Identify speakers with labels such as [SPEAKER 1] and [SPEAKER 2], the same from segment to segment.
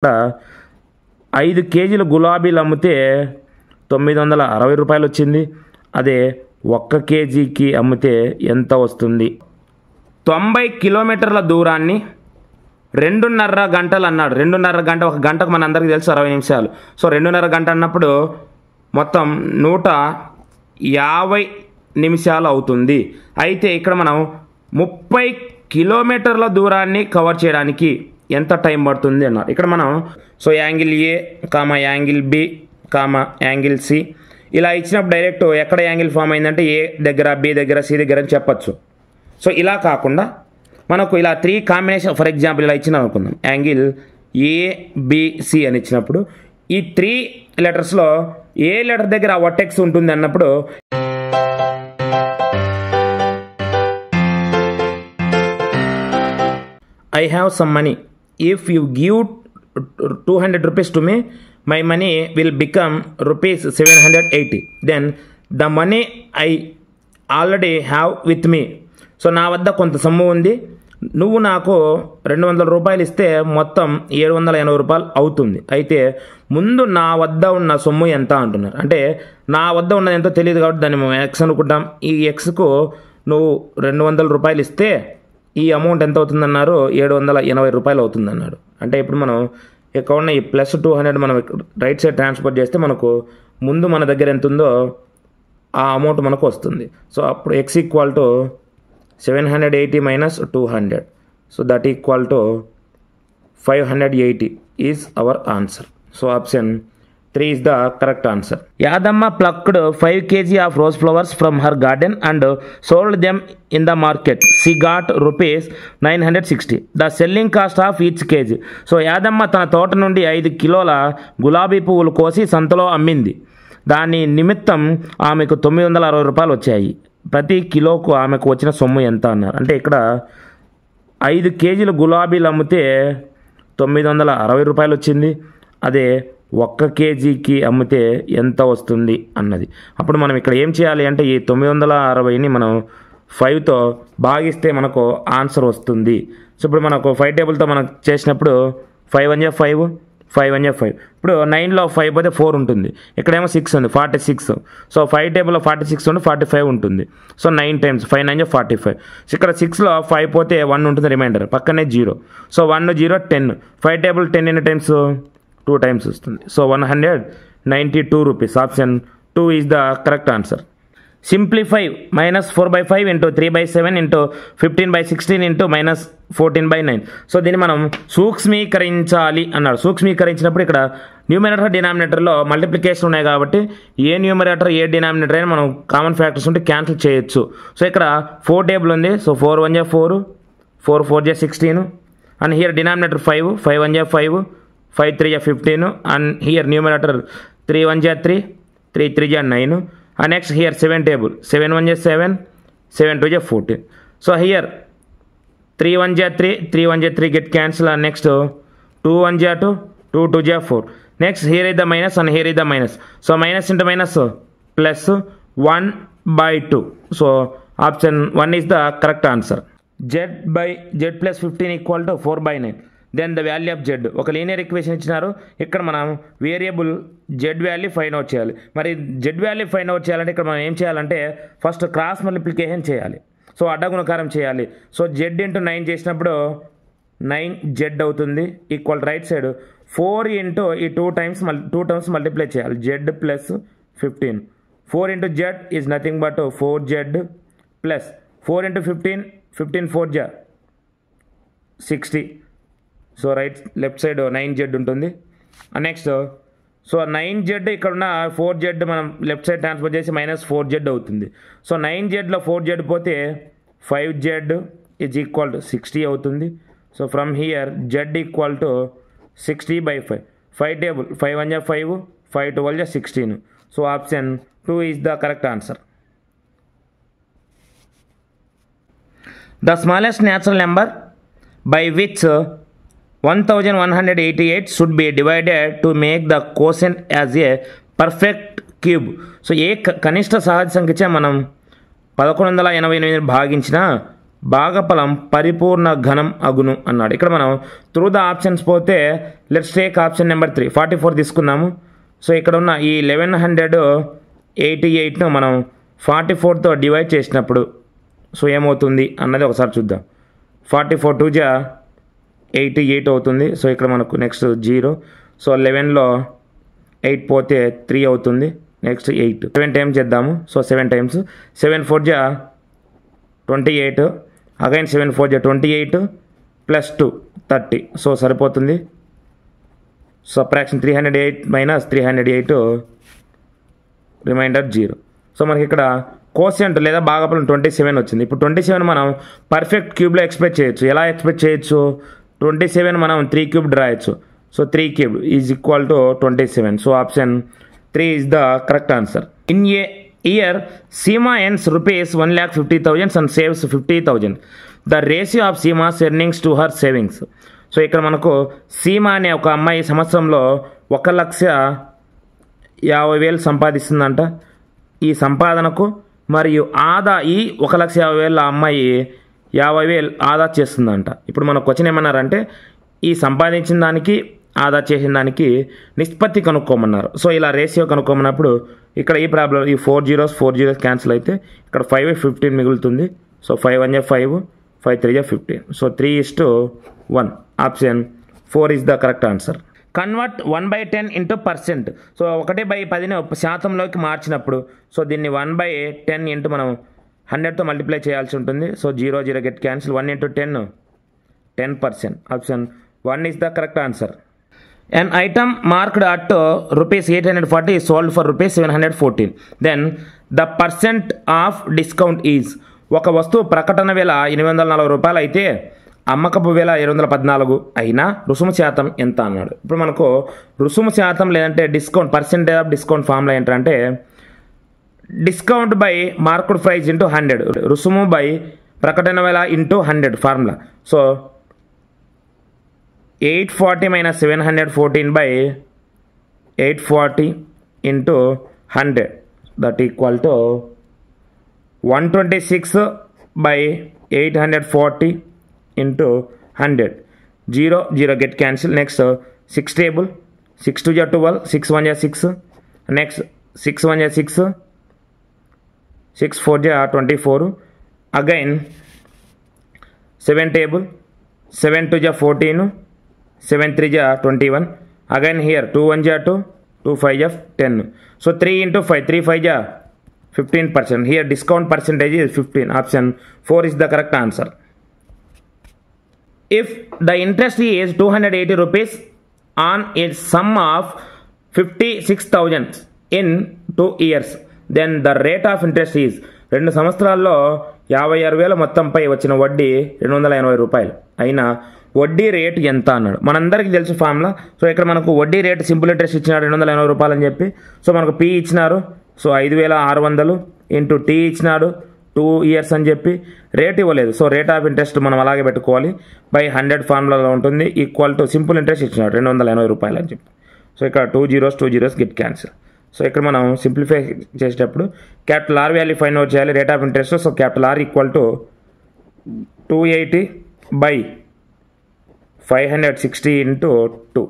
[SPEAKER 1] 5 కేజీల గులాబీలు అమ్మితే 960 రూపాయలు వచ్చింది. అదే 1 కేజీకి అమ్మితే ఎంత వస్తుంది? 90 కిలోమీటర్ల దూరాన్ని 2.5 గంటలు అన్నాడు. 2.5 గంట, ఒక గంటకు మన అందరికీ తెలుసు 60 నిమిషాలు. సో 2.5 గంట అన్నప్పుడు మొత్తం 150 నిమిషాలు అవుతుంది. అయితే ఇక్కడ మనం 30 కిలోమీటర్ల దూరాన్ని కవర్ చేయడానికి ఎంత టైం పడుతుంది అన్నారు. ఇక్కడ మనం so angle A comma angle B comma angle C ఇలా ఇచ్చినప్పుడు డైరెక్ట్ ఎక్కడ యాంగిల్ ఫామ్ అయిందంటే ఏ దగ్గర, బి దగ్గర, సి దగ్గర అని చెప్పచ్చు. సో ఇలా కాకుండా మనకు ఇలా 3 కాంబినేషన్, ఫర్ ఎగ్జాంపుల్ ఇలా ఇచ్చిన అనుకుందాం, యాంగిల్ ఏబిసి అని ఇచ్చినప్పుడు ఈ 3 లెటర్స్లో ఏ లెటర్ దగ్గర ఆ వర్టెక్స్ ఉంటుంది అన్నప్పుడు I have some money. If you give 200 rupees to me, my money will become rupees 780. Then the money I already have with me. So నా వద్ద కొంత సొమ్ము ఉంది, నువ్వు నాకు 200 రూపాయలు ఇస్తే మొత్తం 780 రూపాయలు అవుతుంది. అయితే ముందు నా వద్ద ఉన్న సొమ్ము ఎంత అంటున్నారు. అంటే నా వద్ద ఉన్నది ఎంతో తెలియదు కాబట్టి దాన్ని మేము ఎక్స్ అనుకుంటాం. ఈ ఎక్స్కు నువ్వు 200 రూపాయలు ఇస్తే ఈ అమౌంట్ ఎంత అవుతుందన్నారు? 780 రూపాయలు అవుతుందన్నాడు. అంటే ఇప్పుడు మనం ఇక్కడ ఉన్న ఈ ప్లస్ 200 మనం రైట్ సైడ్ ట్రాన్స్ఫర్ చేస్తే మనకు ముందు మన దగ్గర ఎంత ఉందో ఆ అమౌంట్ మనకు వస్తుంది. సో అప్పుడు X equal to 780 minus 200. So that equal to 580 is our answer. So option 3 is the correct answer. Yadamma plucked 5 kg of rose flowers from her garden and sold them in the market. She got rupees 960. The selling cost of each kg. So Yadamma తన తోట నుండి 5 కిలోల గులాబీ పువ్వులు కోసి సంతలో అమ్మింది. దాని నిమిత్తం ఆమెకు 960 రూపాయలు వచ్చాయి. ప్రతి కిలోకు ఆమెకు వచ్చిన సొమ్ము ఎంత అన్నారు. అంటే ఇక్కడ 5 కేజీల గులాబీలు అమ్మితే 960 రూపాయలు వచ్చింది. అదే 1 కేజీకి అమ్మితే ఎంత వస్తుంది అన్నది. అప్పుడు మనం ఇక్కడ ఏం చేయాలి అంటే ఈ 960ని మనం 5తో భాగిస్తే మనకు ఆన్సర్ వస్తుంది. సో ఇప్పుడు మనకు 5 టేబుల్తో మనం చేసినప్పుడు 5 1 5, 5 1 5. ఇప్పుడు 9లో 5 పోతే 4 ఉంటుంది. ఇక్కడేమో 6 ఉంది, 46. సో 5 టేబుల్లో 46 ఉండి 45 ఉంటుంది. So 9 times 5 9 45. సో ఇక్కడ 6లో 5 పోతే 1 ఉంటుంది రిమైండర్, పక్కనే 0. సో 1 0 10. 5 టేబుల్ 10 ఎన్ని టైమ్స్? 2 టైమ్స్ వస్తుంది. So 192 rupees. Option 2 is the correct answer. Simplify -4/5 into 3/7 into 15/16 into -14/9. So దీన్ని మనం సూక్ష్మీకరించాలి అన్నాడు. సూక్ష్మీకరించినప్పుడు ఇక్కడ న్యూమరేటర్ డినామినేటర్లో మల్టిప్లికేషన్ ఉన్నాయి కాబట్టి ఏ న్యూమరేటర్ ఏ డినామినేటర్ అయినా మనం కామన్ ఫ్యాక్టర్స్ ఉంటే క్యాన్సిల్ చేయొచ్చు. సో ఇక్కడ 4 టేబుల్ ఉంది. So 4 1 4, 4 4 16 and here denominator 5, 5 1 5, 5 3 15 and here numerator 3 1 3, 3 3 9 and next here 7 table, 7 1 7, 7 2 14. So here 3 1 3, 3 1 3 get cancel and next 2 1 2, 2 2 4. Next here is the minus and here is the minus. So minus into minus plus 1/2. So option 1 is the correct answer. Z plus 15 equal to 4/9. Then the value of Z. ఒక linear equation ఇచ్చినారు. ఇక్కడ మనం variable Z value find out చేయాలి. మరి Z value find out చేయాలంటే ఇక్కడ మనం ఏం చేయాలంటే ఫస్ట్ క్రాస్ మల్టిప్లికేషన్ చేయాలి. సో అడ్డగుణకారం చేయాలి. సో జెడ్ ఇంటూ 9 చేసినప్పుడు 9 జెడ్ అవుతుంది. ఈక్వల్ రైట్ సైడ్ 4 ఇంటూ ఈ 2 టర్మ్స్ మల్టిప్లై చేయాలి. Z plus 15. 4 into Z is nothing but 4 Z plus 4 into 15, 15 4 జా 60. సో లెఫ్ట్ సైడ్ 9z ఉంటుంది. నెక్స్ట్ సో 9z ఇక్కడ ఉన్న 4z మనం లెఫ్ట్ సైడ్ ట్రాన్స్ఫర్ చేసి -4z అవుతుంది. సో 9zలో 4z పోతే 5z ఈజ్ ఈక్వల్ టు 60 అవుతుంది. So from here z equal to 60/5. 5 table 5 1 5, 5 12 16. So option 2 is the correct answer. The smallest natural number by which 1188 should be divided to make the quotient as a perfect cube. So ఏ కనిష్ట సహజ సంఖ్యచే మనం 1188 భాగించిన భాగఫలం పరిపూర్ణ ఘనం అగును అన్నాడు. ఇక్కడ మనం త్రూ ద ఆప్షన్స్ పోతే లెట్స్ టేక్ ఆప్షన్ నెంబర్ 3 44 తీసుకున్నాము. సో ఇక్కడ ఉన్న ఈ 1188ను మనం 44తో డివైడ్ చేసినప్పుడు సో ఏమవుతుంది అన్నది ఒకసారి చూద్దాం. 44 2 జా 88 అవుతుంది. సో ఇక్కడ మనకు నెక్స్ట్ 0. సో 11లో 8 పోతే 3 అవుతుంది. నెక్స్ట్ 8 7 టైమ్స్ చేద్దాము. సో 7 టైమ్స్ 7 4 జా 28, అగైన్ 7 4 జా 28 ప్లస్ 2 30. సో సరిపోతుంది. Subtraction 308 minus 308 remainder 0. సో మనకి ఇక్కడ కోషియంట్ లేదా భాగఫలం 27 వచ్చింది. ఇప్పుడు 27 మనం పర్ఫెక్ట్ క్యూబ్లో ఎక్స్ప్రెస్ చేయొచ్చు. ఎలా ఎక్స్ప్రెస్ చేయొచ్చు? 27 మనం 3 క్యూబ్ రాయొచ్చు. So 3 cube is equal to 27. So option 3 is the correct answer. In a year Seema earns rupees 1,50,000 and saves 50,000. The ratio of CMOS earnings to her savings. So ఇక్కడ మనకు సీమా అనే ఒక అమ్మాయి సంవత్సరంలో 1,50,000 సంపాదిస్తుందంట. ఈ సంపాదనకు మరియు ఆదా ఈ 1,50,000 అమ్మాయి 50,000 ఆదా చేస్తుందంట. ఇప్పుడు మన క్వశ్చన్ ఏమన్నారంటే ఈ సంపాదించిన దానికి ఆదా చేసిన దానికి నిష్పత్తి కనుక్కోమన్నారు. సో ఇలా రేషియో కనుక్కోమన్నప్పుడు ఇక్కడ ఈ ప్రాబ్లం ఈ 4 zeros క్యాన్సిల్ అయితే ఇక్కడ 5 15 మిగులుతుంది. సో 5 1 జా 5 5 3 జా 15. So 3:1. Option 4 is the correct answer. Convert 1/10 into percent. So 1/10ని శాతంలోకి మార్చినప్పుడు సో దీన్ని 1/10 ఇంటూ మనం 100తో మల్టిప్లై చేయాల్సి ఉంటుంది. So 0 0 get cancel. 1 into 10 10%. Option 1 is the correct answer. An item marked at ₹840 is sold for ₹714. Then the percent of discount is. ఒక వస్తువు ప్రకటన వేల ₹840 అయితే అమ్మకపు వేల 714 అయినా రుసుము శాతం ఎంత అన్నాడు. ఇప్పుడు మనకు రుసుము శాతం లేదంటే discount percentage of discount formula ఏంటంటే discount by market price into 100, రుసుము బై ప్రకటన వేల into 100 formula. So 840 minus 714 by 840 into 100 that equal to 126 by 840 into 100. 0 0 get cancel. Next 6 table. 6 2 ja 12, 6 1 ja 6. Next 6 1 ja 6, 6 4 ja 24. Again 7 table. 7 2 ja 14, 7 3 ja 21. Again here 2 1 ja 2, 2 5 ja 10. So 3 into 5, 3 5 ja 15%. Here discount percentage is 15. Option 4 is the correct answer. If the interest is 280 rupees on a sum of 56,000 in 2 years, then the rate of interest is 2 సంవత్సరాల్లో 56,000 మొత్తంపై వచ్చిన వడ్డీ 280 రూపాయలు అయినా వడ్డీ rate ఎంత అన్నాడు. మనందరికీ తెలుసు ఫార్ములా. సో ఇక్కడ మనకు వడ్డీ రేటు సింపుల్ ఇంట్రెస్ట్ ఇచ్చినాడు 280 రూపాయలు అని చెప్పి. సో మనకు పి ఇచ్చినారు. సో 5,600 ఇంటూ టీ ఇచ్చినాడు 2 years అని చెప్పి. రేట్ ఇవ్వలేదు. సో రేట్ ఆఫ్ ఇంట్రెస్ట్ మనం అలాగే పెట్టుకోవాలి. బై 100 ఫార్ములాలో ఉంటుంది. ఈక్వల్ టు సింపుల్ ఇంట్రెస్ట్ ఇచ్చినాడు 280 రూపాయలు అని చెప్పి. సో ఇక్కడ 2 zeros గెట్ క్యాన్సిల్. సో ఇక్కడ మనం సింప్లిఫై చేసేటప్పుడు capital R value find out చేయాలి. Rate of interest. So capital R equal to 280 by 560 into 2.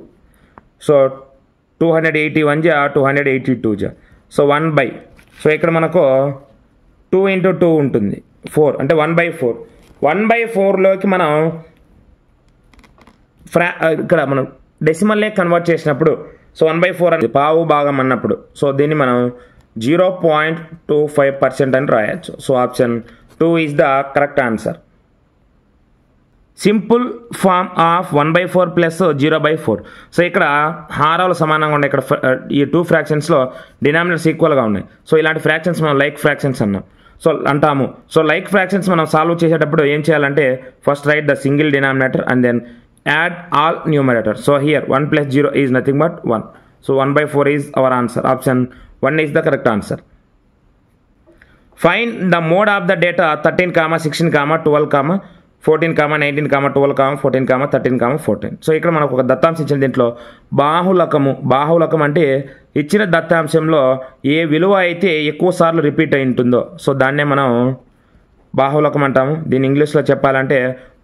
[SPEAKER 1] So 281 జా 282 జా. So 1 by. సో ఇక్కడ మనకు 2 into 2 ఉంటుంది 4 అంటే 1/4. 1/4లోకి మనం ఇక్కడ మనం డెసిమల్లే కన్వర్ట్ చేసినప్పుడు సో 1/4 అని పావు భాగం అన్నప్పుడు సో దీన్ని మనం 0.25% అని రాయొచ్చు. So option 2 is the correct answer. Simple form of 1/4 plus 0/4. So ఇక్కడ హారాలు సమానంగా ఉన్నాయి. ఇక్కడ ఈ 2 ఫ్రాక్షన్స్లో డినామినేటర్స్ ఈక్వల్గా ఉన్నాయి. సో ఇలాంటి ఫ్రాక్షన్స్ మనం లైక్ ఫ్రాక్షన్స్ అన్నాం. సో అంటాము. సో లైక్ ఫ్రాక్షన్స్ మనం సాల్వ్ చేసేటప్పుడు ఏం చేయాలంటే first write the single denominator and then add all numerator. So here 1 + 0 is nothing but 1. So 1/4 is our answer. Option 1 is the correct answer. Find the mode of the data 13, 16, 12, 14, 19, 12, 14, 13, 14. So ఇక్కడ మనకు ఒక దత్తాంశం ఇచ్చిన దీంట్లో బాహుళకం అంటే ఇచ్చిన దత్తాంశంలో ఏ విలువ అయితే ఎక్కువ సార్లు రిపీట్ అయి ఉంటుందో సో దాన్నే మనం బాహుళకం అంటాము. దీన్ని ఇంగ్లీష్లో చెప్పాలంటే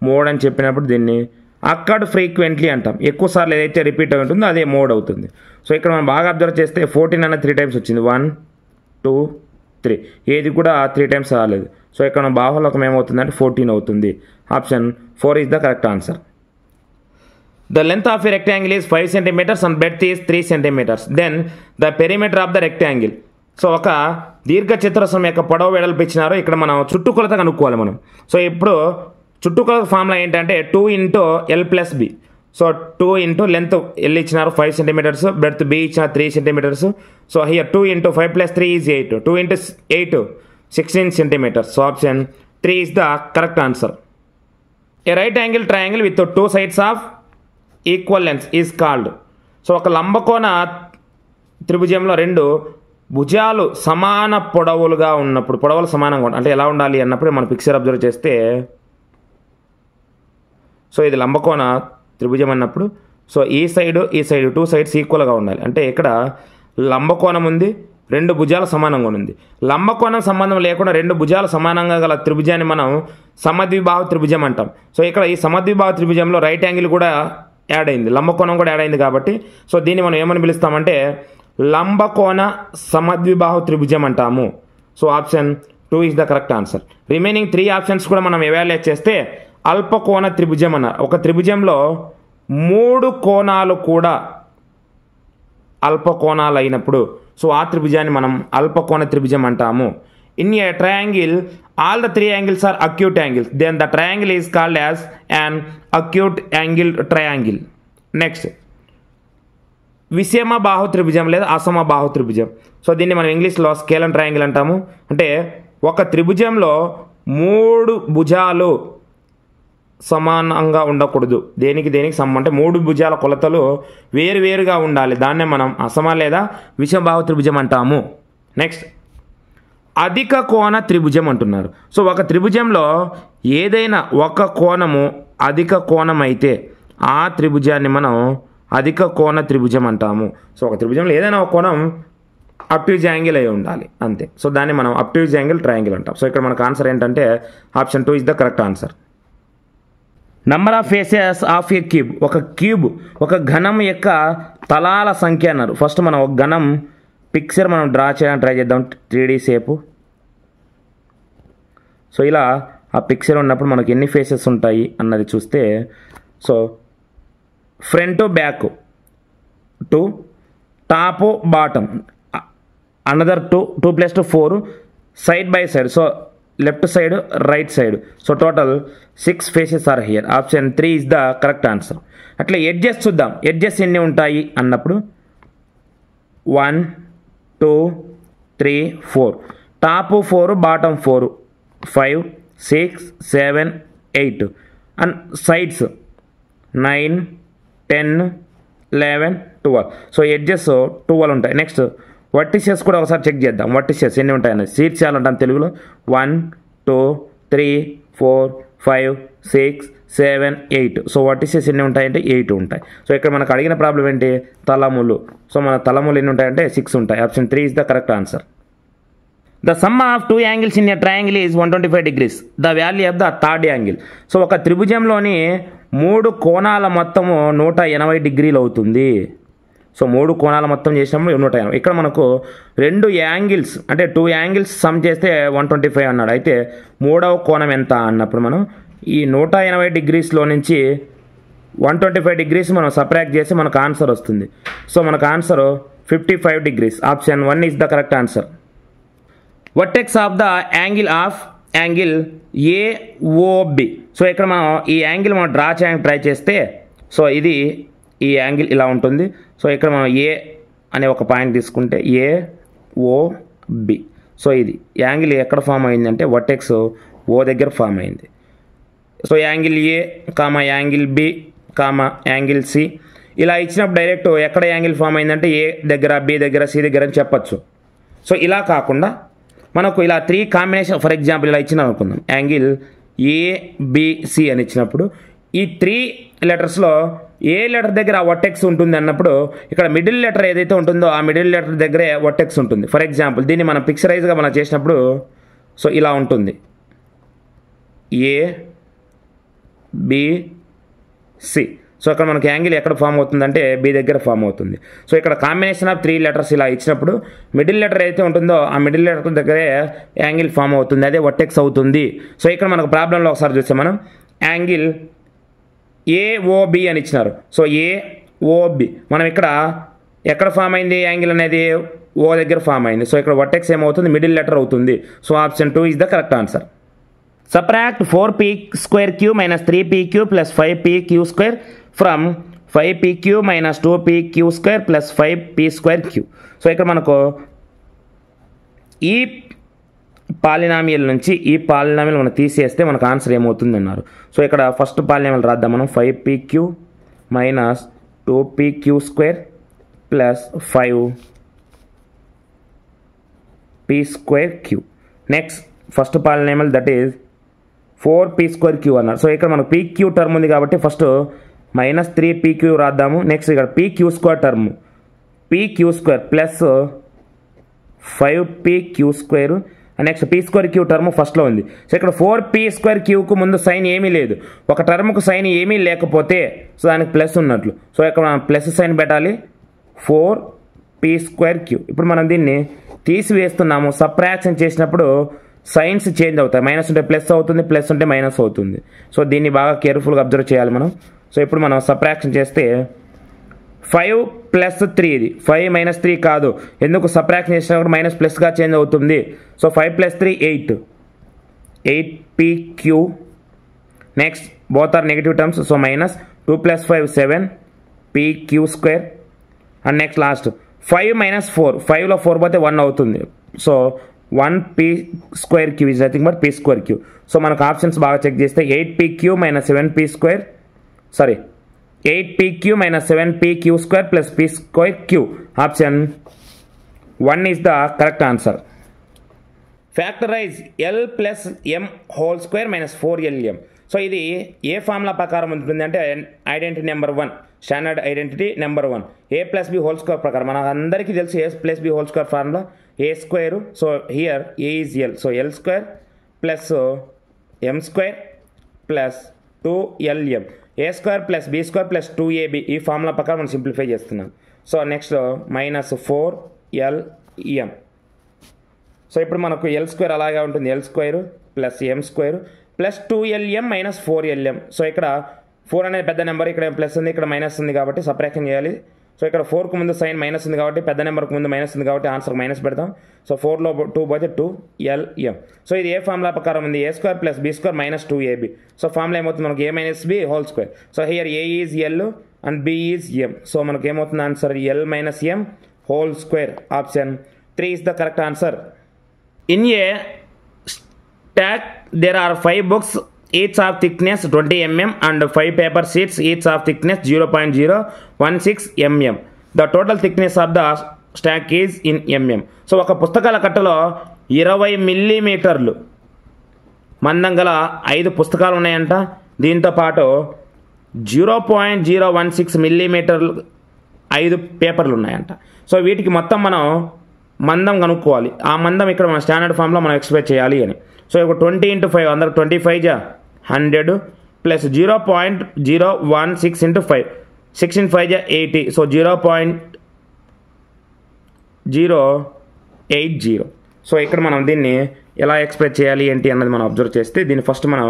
[SPEAKER 1] మోడ్ అని చెప్పినప్పుడు దీన్ని అక్కడ్ ఫ్రీక్వెంట్లీ అంటాం. ఎక్కువ సార్లు ఏదైతే రిపీట్ అయి ఉంటుందో అదే మోడ్ అవుతుంది. సో ఇక్కడ మనం బాగా అబ్జర్వ్ చేస్తే 14 అన్న 3 టైమ్స్ వచ్చింది. 1 2 3 ఏది కూడా 3 టైమ్స్ రాలేదు. సో ఇక్కడ మనం బాహుళకం ఏమవుతుందంటే 14 అవుతుంది. Option 4 is the correct answer. The length of a rectangle is 5 centimeters and breadth is 3 centimeters. Then the perimeter of the rectangle. So ఒక దీర్ఘ చతురస్రం యొక్క పొడవు వెడల్పు ఇచ్చినారు. ఇక్కడ మనం చుట్టుకొలత కనుక్కోవాలి మనం. సో ఇప్పుడు చుట్టుకొలత ఫార్ములా ఏంటంటే 2 × L + B. So 2 × length L ఇచ్చినారు 5 centimeters, బ్రెడ్త్ B ఇచ్చినారు 3 centimeters. So here 2 × 5 + 3 is 8. 2 × 8 16 centimeters. So option 3 is the correct answer. A right angle triangle with 2 sides of equal length is called. So ఒక లంబకోణ త్రిభుజంలో 2 భుజాలు సమాన పొడవులుగా ఉన్నప్పుడు, పొడవులు సమానంగా ఉంటాయి అంటే ఎలా ఉండాలి అన్నప్పుడు మన పిక్చర్ అబ్జర్వ్ చేస్తే, సో ఇది లంబకోణ త్రిభుజం అన్నప్పుడు సో ఈ సైడ్ 2 సైడ్స్ ఈక్వల్గా ఉండాలి. అంటే ఇక్కడ లంబకోణం ఉంది, 2 భుజాలు సమానంగా ఉంది. లంబకోణం సంబంధం లేకుండా 2 భుజాలు సమానంగా గల త్రిభుజాన్ని మనం సమద్విబాహు త్రిభుజం అంటాం. సో ఇక్కడ ఈ సమద్విబాహు త్రిభుజంలో రైట్ యాంగిల్ కూడా యాడ్ అయింది, లంబకోణం కూడా యాడ్ అయింది కాబట్టి సో దీన్ని మనం ఏమని పిలుస్తామంటే లంబకోణ సమద్విబాహు త్రిభుజం అంటాము. So option 2 is the correct answer. Remaining 3 options కూడా మనం ఎవాల్యుయేట్ చేస్తే అల్పకోణ త్రిభుజం అన్నారు. ఒక త్రిభుజంలో 3 కోణాలు కూడా అల్పకోణాలు అయినప్పుడు సో ఆ త్రిభుజాన్ని మనం అల్పకోణ త్రిభుజం అంటాము. In a triangle all the 3 angles are acute angles, then the triangle is called as an acute angle triangle. Next, విషమ బాహు త్రిభుజం లేదా అసమ బాహు త్రిభుజం. సో దీన్ని మనం ఇంగ్లీష్లో స్కేలన్ ట్రయాంగిల్ అంటాము. అంటే ఒక త్రిభుజంలో 3 భుజాలు సమానంగా ఉండకూడదు. దేనికి సమం అంటే 3 భుజాల కొలతలు వేరువేరుగా ఉండాలి. దాన్నే మనం అసమ లేదా విషమ బాహు త్రిభుజం అంటాము. నెక్స్ట్, అధిక కోణ త్రిభుజం అంటున్నారు. సో ఒక త్రిభుజంలో ఏదైనా ఒక కోణము అధిక కోణం అయితే ఆ త్రిభుజాన్ని మనం అధిక కోణ త్రిభుజం అంటాము. సో ఒక త్రిభుజంలో ఏదైనా ఒక కోణం అప్ట్యూజ్ యాంగిల్ అయి ఉండాలి అంతే. సో దాన్ని మనం అప్ట్యూజ్ యాంగిల్ ట్రయాంగిల్ అంటాం. సో ఇక్కడ మనకు ఆన్సర్ ఏంటంటే option 2 is the correct answer. Number of faces of A cube. ఒక క్యూబ్ ఒక ఘనం యొక్క తలాల సంఖ్య అన్నారు. ఫస్ట్ మనం ఒక ఘనం పిక్చర్ మనం డ్రా చేయడానికి ట్రై చేద్దాం 3D షేపు. సో ఇలా ఆ పిక్చర్ ఉన్నప్పుడు మనకు ఎన్ని ఫేసెస్ ఉంటాయి అన్నది చూస్తే so front back 2, top bottom another 2 + 2 4, side by side so left side right side. So total 6 faces are here. Option 3 is the correct answer. అట్లా ఎడ్జెస్ చూద్దాం. ఎడ్జెస్ ఎన్ని ఉంటాయి అన్నప్పుడు 1 2 3 4, top 4 bottom 4 5 6 7 8 and sides 9 10 11 12. So edges 12 ఉంటాయి. Next vertices కూడా ఒకసారి check చేద్దాం. Vertices ఎన్ని ఉంటాయని శీర్షాలు అంటాం తెలుగులో. 1 2 3 4 5 6 7 8. సో వర్టిసెస్ ఎన్ని ఉంటాయంటే 8 ఉంటాయి. సో ఇక్కడ మనకు అడిగిన ప్రాబ్లం ఏంటి తలములు. సో మన తలములు ఎన్ని ఉంటాయంటే 6 ఉంటాయి. Option 3 is the correct answer. The sum of 2 angles in a triangle is 125 degrees. The value of the third angle. So ఒక త్రిభుజంలోని 3 కోణాల మొత్తము 180 డిగ్రీలు అవుతుంది. సో 3 కోణాల మొత్తం చేసినప్పుడు 180. ఇక్కడ మనకు 2 యాంగిల్స్ అంటే 2 యాంగిల్స్ సమ్ చేస్తే 125 అన్నాడు. అయితే 3వ కోణం ఎంత అన్నప్పుడు మనం ఈ 180 డిగ్రీస్లో నుంచి 125 డిగ్రీస్ మనం సబ్ట్రాక్ట్ చేసి మనకు ఆన్సర్ వస్తుంది. సో మనకు answer 55 degrees. Option 1 is the correct answer. Vertex of the angle of angle AOB. So ఇక్కడ మనం ఈ యాంగిల్ మనం డ్రా చేయడానికి ట్రై చేస్తే సో ఇది ఈ యాంగిల్ ఇలా ఉంటుంది. సో ఇక్కడ మనం A అనే ఒక పాయింట్ తీసుకుంటే AOB. సో ఇది యాంగిల్ ఎక్కడ ఫామ్ అయిందంటే వర్టెక్స్ O దగ్గర ఫామ్ అయింది. So angle A comma angle B comma angle C ఇలా ఇచ్చినప్పుడు డైరెక్ట్ ఎక్కడ యాంగిల్ ఫామ్ అయిందంటే A దగ్గర B దగ్గర C దగ్గర అని చెప్పచ్చు. సో ఇలా కాకుండా మనకు ఇలా 3 కాంబినేషన్ ఫర్ ఎగ్జాంపుల్ ఇలా ఇచ్చిన అనుకుందాం. యాంగిల్ ABC అని ఇచ్చినప్పుడు ఈ 3 లెటర్స్లో ఏ లెటర్ దగ్గర ఆ వర్టెక్స్ ఉంటుంది అన్నప్పుడు ఇక్కడ మిడిల్ లెటర్ ఏదైతే ఉంటుందో ఆ మిడిల్ లెటర్ దగ్గరే వర్టెక్స్ ఉంటుంది. ఫర్ ఎగ్జాంపుల్ దీన్ని మనం పిక్చరైజ్గా మనం చేసినప్పుడు సో ఇలా ఉంటుంది. ఏబిసి. సో ఇక్కడ మనకి యాంగిల్ ఎక్కడ ఫామ్ అవుతుందంటే బి దగ్గర ఫామ్ అవుతుంది. సో ఇక్కడ కాంబినేషన్ ఆఫ్ 3 లెటర్స్ ఇలా ఇచ్చినప్పుడు మిడిల్ లెటర్ అయితే ఉంటుందో ఆ మిడిల్ లెటర్ దగ్గరే యాంగిల్ ఫామ్ అవుతుంది, అదే వర్టెక్స్ అవుతుంది. సో ఇక్కడ మనకు ప్రాబ్లంలో ఒకసారి చూస్తే మనం యాంగిల్ ఏఓబి అని ఇచ్చినారు. సో ఏఓబి మనం ఇక్కడ ఎక్కడ ఫామ్ అయింది యాంగిల్ అనేది ఓ దగ్గర ఫామ్ అయింది. సో ఇక్కడ వర్టెక్స్ ఏమవుతుంది మిడిల్ లెటర్ అవుతుంది. So option 2 is the correct answer. Subtract 4p² minus 3pq plus 5pq² from 5pq minus 2pq² plus 5p²q. So ఇక్కడ మనకు ఈ పాలినామియల్ నుంచి ఈ పాలినామియల్ మనం తీసేస్తే మనకు ఆన్సర్ ఏమవుతుంది అన్నారు. సో ఇక్కడ ఫస్ట్ పాలినామియల్ రాద్దాం మనం. 5pq minus 2pq² plus 5p²q. Next first polynomial that is 4p² అన్నారు. సో ఇక్కడ మనకు pq టర్మ్ ఉంది కాబట్టి ఫస్ట్ -3pq రాద్దాము. నెక్స్ట్ ఇక్కడ pq² term pq² plus 5pq². Next p²q term ఫస్ట్లో ఉంది. సో ఇక్కడ 4p²q ముందు సైన్ ఏమీ లేదు. ఒక టర్మ్కు సైన్ ఏమీ లేకపోతే సో దానికి ప్లస్ ఉన్నట్లు. సో ఇక్కడ మనం ప్లస్ సైన్ పెట్టాలి 4p²q. ఇప్పుడు మనం దీన్ని తీసివేస్తున్నాము. సబ్ట్రాక్షన్ చేసినప్పుడు సైన్స్ చేంజ్ అవుతాయి. మైనస్ ఉంటే ప్లస్ అవుతుంది, ప్లస్ ఉంటే మైనస్ అవుతుంది. సో దీన్ని బాగా కేర్ఫుల్గా అబ్జర్వ్ చేయాలి మనం. సో ఇప్పుడు మనం సబ్ట్రాక్షన్ చేస్తే 5 + 3 ఇది 5 - 3 కాదు, ఎందుకు సబ్ట్రాక్షన్ చేసినప్పుడు మైనస్ ప్లస్గా చేంజ్ అవుతుంది. So 5 + 3 8pq. Next both are negative terms. So -2 + 5 7pq². And next last 5 - 4 5లో 4 పోతే 1 అవుతుంది. So 1p²q is nothing but p²q. So మనకు ఆప్షన్స్ బాగా చెక్ చేస్తే 8pq - 7p² sorry 8pq - 7pq² plus p²q. Option 1 is the correct answer. Factorize l + m² - 4lm. So ఇది ఏ formula ప్రకారం ఉంటుంది అంటే identity number 1, standard identity number 1 a + b² ప్రకారం. మనకు అందరికీ తెలుసు a + b² formula a². So here a is l. So l² plus m² plus 2lm. a² + b² plus 2ab ఈ formula ప్రకారం మనం సింప్లిఫై చేస్తున్నాం. So next -4lm. సో ఇప్పుడు మనకు l² అలాగే ఉంటుంది. l² plus m² plus 2lm - 4lm. So ఇక్కడ 4 అనేది పెద్ద నెంబర్, ఇక్కడ ప్లస్ ఉంది, ఇక్కడ మైనస్ ఉంది కాబట్టి సబ్ట్రాక్షన్ చేయాలి. సో ఇక్కడ 4కు ముందు సైన్ మైనస్ ఉంది కాబట్టి పెద్ద నెంబర్కి ముందు మైనస్ ఉంది కాబట్టి ఆన్సర్ మైనస్ పెడతాం. సో 4లో 2 పోతే 2lm. సో ఇది ఏ ఫార్ములా ప్రకారం ఉంది a² + b² - 2ab. So formula ఏమవుతుంది మనకు a - b². So here a is l and b is m. So మనకు ఏమవుతుంది answer l - m². Option 3 is the correct answer. In a stack there are 5 books each of thickness 20 mm and 5 paper sheets each of thickness 0.016 mm. The total thickness of the stack is in mm. So ఒక పుస్తకాల కట్టలో 20 మిల్లీమీటర్లు మందం గల 5 పుస్తకాలు ఉన్నాయంట. దీంతో పాటు 0.016 మిల్లీమీటర్లు 5 పేపర్లు ఉన్నాయంట. సో వీటికి మొత్తం మనం మందం కనుక్కోవాలి. ఆ మందం ఇక్కడ మన స్టాండర్డ్ ఫామ్లో మనం ఎక్స్ప్రెస్ చేయాలి అని. సో ఇప్పుడు 20 × 5 అందరికి 25 = 100 ప్లస్ 0.016 × 5 16 × 5 = 80. సో 0.080. సో ఇక్కడ మనం దీన్ని ఎలా ఎక్స్ప్రెస్ చేయాలి ఏంటి అన్నది మనం అబ్జర్వ్ చేస్తే దీన్ని ఫస్ట్ మనం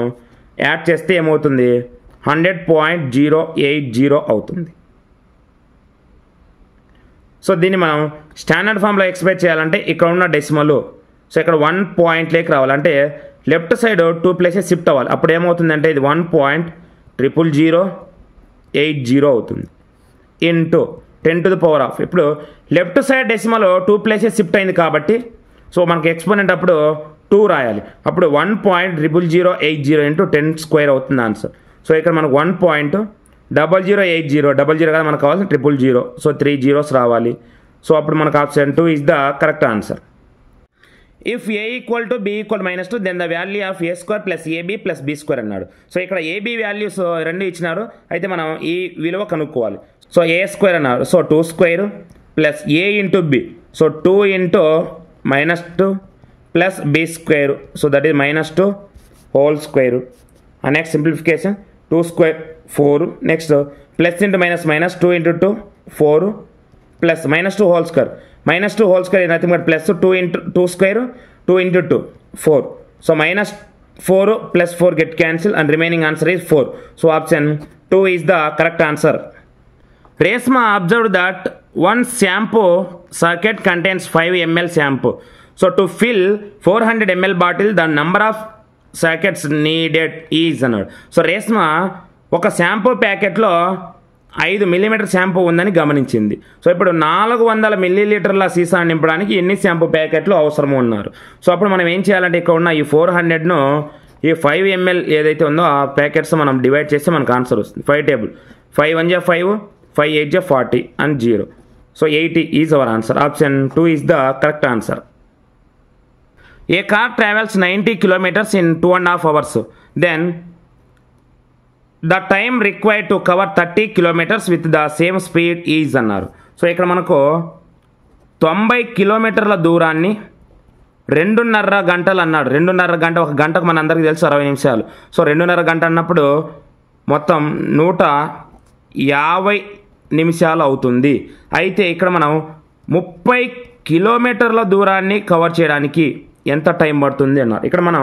[SPEAKER 1] యాడ్ చేస్తే ఏమవుతుంది 100.080 అవుతుంది. సో దీన్ని మనం స్టాండర్డ్ ఫామ్లో ఎక్స్ప్రెస్ చేయాలంటే ఇక్కడ ఉన్న డెసిమల్. సో ఇక్కడ 1 పాయింట్లోకి రావాలంటే లెఫ్ట్ సైడ్ 2 ప్లేసెస్ షిఫ్ట్ అవ్వాలి. అప్పుడు ఏమవుతుందంటే ఇది 1.00080 అవుతుంది ఇంటూ 10⁻². ఇప్పుడు left side decimal 2 places shift అయింది కాబట్టి సో మనకి ఎక్స్పోనెంట్ అప్పుడు 2 రాయాలి. అప్పుడు 1.00080 ఇంటూ 10² అవుతుంది ఆన్సర్. సో ఇక్కడ మనకు 1.0080 00 కదా మనకు కావాల్సిన 000. సో 3 zeros రావాలి. సో అప్పుడు మనకు option 2 is the correct answer. If a = b = -2 then the value of a² + ab + b² అన్నాడు. సో ఇక్కడ ab వాల్యూస్ రెండు ఇచ్చినారు, అయితే మనం ఈ విలువ కనుక్కోవాలి. సో a² అన్నారు. So 2² plus a × b. So 2 × -2 plus b². So that is -2 whole square. And next simplification, 2 square 4. Next plus into minus 2 into 2 4 plus minus 2 whole square. Minus 2 whole square is nothing but plus 2 into 2 square 2 into 2 4. So minus 4 plus 4 get cancelled and remaining answer is 4. So option 2 is the correct answer. Resma observed that one shampoo circuit contains 5 ml shampoo. So to fill 400 ml bottle, the number of circuits needed is అన్నాడు. So రేస్మా ఒక shampoo ప్యాకెట్లో 5 millimetre shampoo ఉందని గమనించింది. So ఇప్పుడు 400 మిల్లీలీటర్ల సీసా నింపడానికి ఎన్ని షాంపూ ప్యాకెట్లు అవసరం ఉన్నారు. సో అప్పుడు మనం ఏం చేయాలంటే ఇక్కడ ఉన్న ఈ 400ను ఈ 5 ml ఏదైతే ఉందో ఆ ప్యాకెట్స్ మనం డివైడ్ చేస్తే మనకు ఆన్సర్ వస్తుంది. 5 టేబుల్ 5 1 జా 5 5 8 జా 40 and 0. So 80 is our answer. Option 2 is the correct answer. A car travels 90 kilometers in 2.5 hours. Then the time required to cover 30 kilometers with the same speed is అన్నారు. So ఇక్కడ మనకు 90 కిలోమీటర్ల దూరాన్ని 2.5 గంటలు అన్నాడు. 2.5 గంట, ఒక గంటకు మన అందరికీ తెలుసు 60 నిమిషాలు. సో 2.5 గంట అన్నప్పుడు మొత్తం 150 నిమిషాలు అవుతుంది. అయితే ఇక్కడ మనం 30 కిలోమీటర్ల దూరాన్ని కవర్ చేయడానికి ఎంత టైం పడుతుంది అన్నారు. ఇక్కడ మనం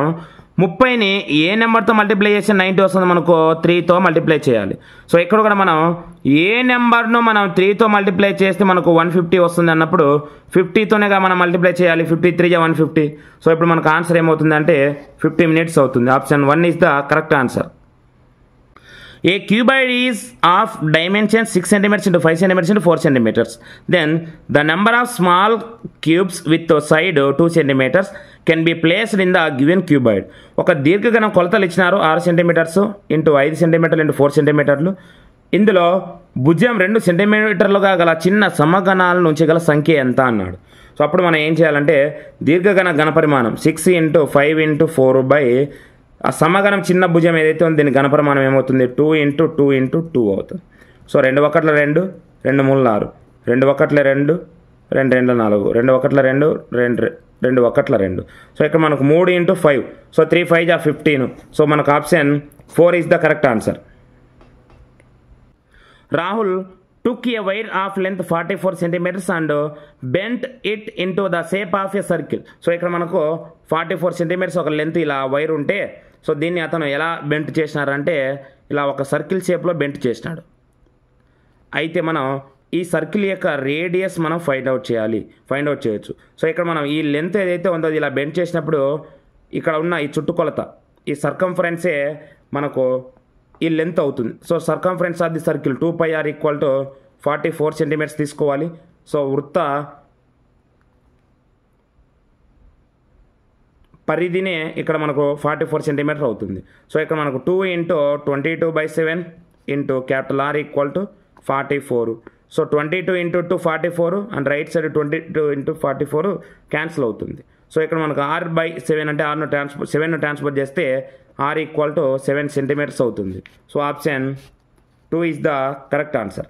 [SPEAKER 1] 30ని ఏ నెంబర్తో మల్టిప్లై చేస్తే 90 వస్తుంది, మనకు 3తో మల్టిప్లై చేయాలి. సో ఇక్కడ కూడా మనం ఏ నెంబర్ను మనం 3తో మల్టిప్లై చేస్తే మనకు 150 వస్తుంది అన్నప్పుడు 50తోనేగా మనం మల్టిప్లై చేయాలి. 53 జా 150. సో ఇప్పుడు మనకు ఆన్సర్ ఏమవుతుంది అంటే 50 minutes అవుతుంది. Option 1 is the correct answer. A cuboid is of dimensions 6 cm into 5 cm into 4 cm. Then the number of small cubes with side 2 cm can be placed in the given cuboid. ఒక దీర్ఘఘనం కొలతలు ఇచ్చినారు 6 cm into 5 cm into 4 cm. ఇందులో భుజం 2 సెంటీమీటర్లుగా గల చిన్న సమఘనాల నుంచి గల సంఖ్య ఎంత అన్నాడు. సో అప్పుడు మనం ఏం చేయాలంటే దీర్ఘఘన ఘనపరిమాణం 6 into 5 into 4 by ఆ సమగణం చిన్న భుజం ఏదైతే ఉందో దీని ఘనపరిమాణం ఏమవుతుంది 2 into 2 into 2 అవుతుంది. సో 2 1 2 2 3 6 2 1 2 2 2 4 2 1 2 2 1 2. సో ఇక్కడ మనకు 3 into 5. సో 3 5 జా 15. సో మనకు option 4 is the correct answer. Rahul took a wire of length 44 centimeters and bent it into the shape of a circle. So ఇక్కడ మనకు 44 centimeters ఒక లెంత్ ఇలా వైర్ ఉంటే సో దీన్ని అతను ఎలా బెంట్ చేసినారంటే ఇలా ఒక సర్కిల్ షేప్లో బెంట్ చేసినాడు. అయితే మనం ఈ సర్కిల్ యొక్క రేడియస్ మనం ఫైండ్ అవుట్ చేయొచ్చు. సో ఇక్కడ మనం ఈ లెంత్ ఏదైతే ఉందో ఇలా బెంట్ చేసినప్పుడు ఇక్కడ ఉన్న ఈ చుట్టుకొలత ఈ సర్కంఫరెన్సే మనకు ఈ లెంత్ అవుతుంది. So circumference of the circle 2πr equal to 44 centimetres తీసుకోవాలి. సో వృత్త పరిధినే ఇక్కడ మనకు 44 సెంటీమీటర్ అవుతుంది. సో ఇక్కడ మనకు 2 into 22/7 into R equal to 44. So 22 into 2 44 and right side 22 into 44 cancel అవుతుంది. సో ఇక్కడ మనకు R/7 అంటే 7ను ట్రాన్స్ఫర్ చేస్తే R ఈక్వల్ టు 7 సెంటీమీటర్స్ అవుతుంది. So option 2 is the correct answer.